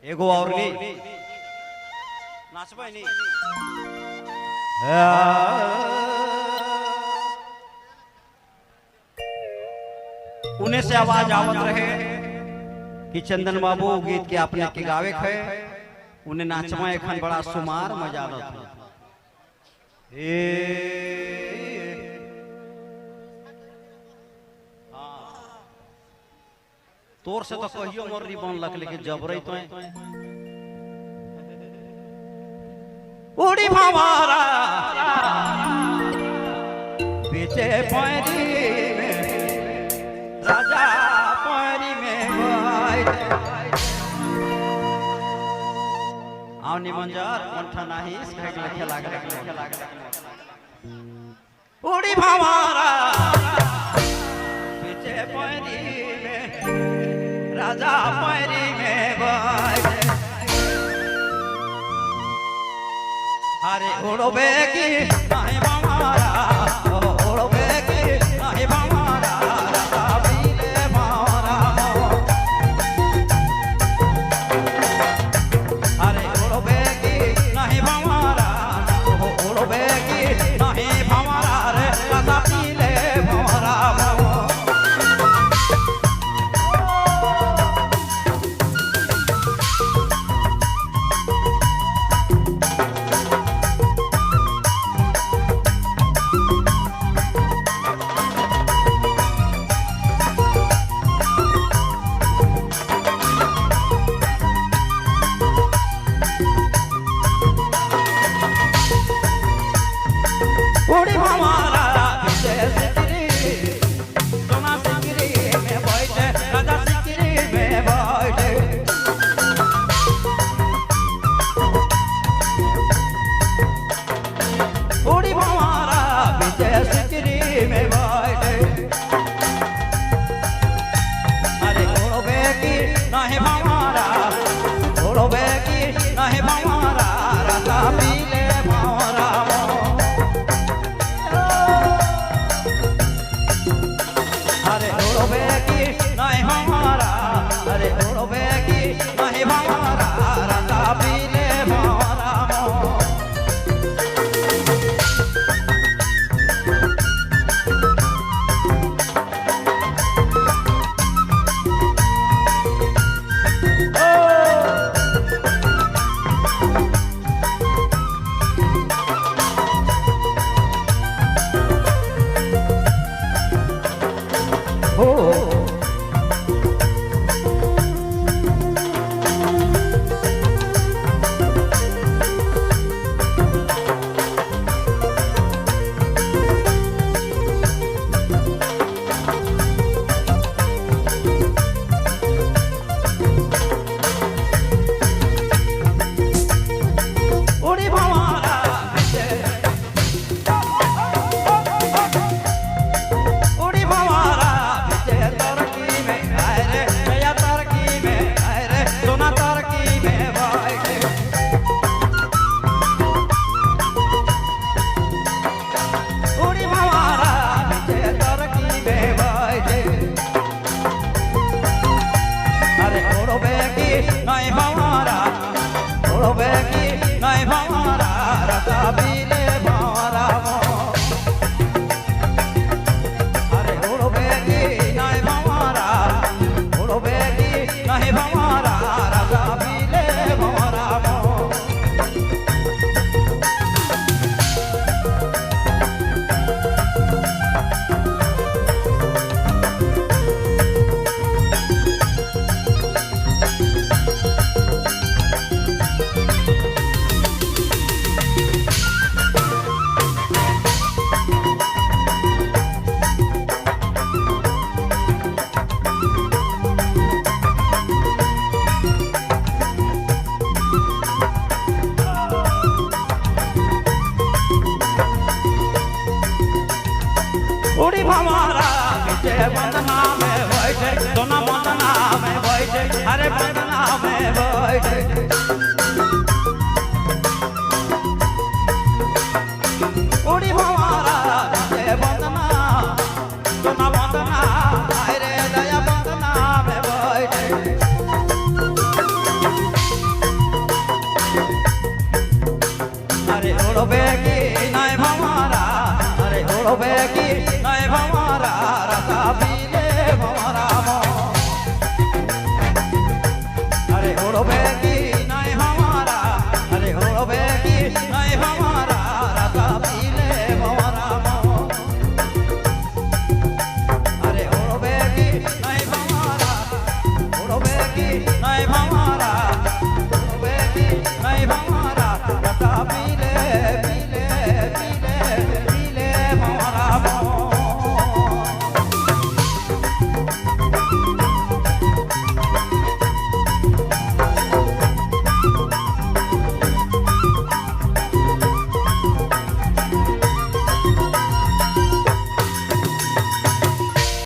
एगो और नी नाचबे नी उन्हें से आवाज आवत रहे कि चंदन बाबू गीत के अपने के गावे खे उन्हें नाचवा एखन बड़ा सुमार मजा आता तोर से तो कहियो मोर री बन लग लेकिन जबरई तो उड़ी भवारा पीछे पैरी में राजा पैरी में आवनी मंजार कंठा नाही इसका लिखे लाग उड़ी भवारा पीछे पैरी में राजा पैरी में अरे उड़ो बेगी नाही हमारा उड़ो बेगी नाही हमारा राजा पीले हमारा अरे उड़ो बेगी नाही हमारा उड़ो बेगी नाही हमारा रे राजा पीले हमारा उड़ी हमारा पीछे सिकरी सोना सिकरी में बैठे राजा सिकरी में बैठे उड़ी हमारा पीछे सिकरी में बैठे अरे उड़ो बेगी नहीं हमारा उड़ो बेगी नहीं हमारा राजा पीले हमारा अरे उड़ो बेगी नहीं हमारा अरे उड़ो बेगी नहीं हमारा राजा पीले हमारा नहीं हमारा उड़ो बेगी नहीं हमारा राजा पीले हमारा अरे उड़ो बेगी नहीं हमारा उड़ो बेगी नहीं हमारा राजा पीले हमारा उड़ी हमारा पीछे बंदना में बैठे दोनों बंदना में बैठे अरे बंदना में बैठे उड़ी हमारा पीछे बंदना दोनों बंदना अरे दया बंदना में बैठे उड़बे की नहीं हमारा रसा पीले हमारा अरे उड़बे की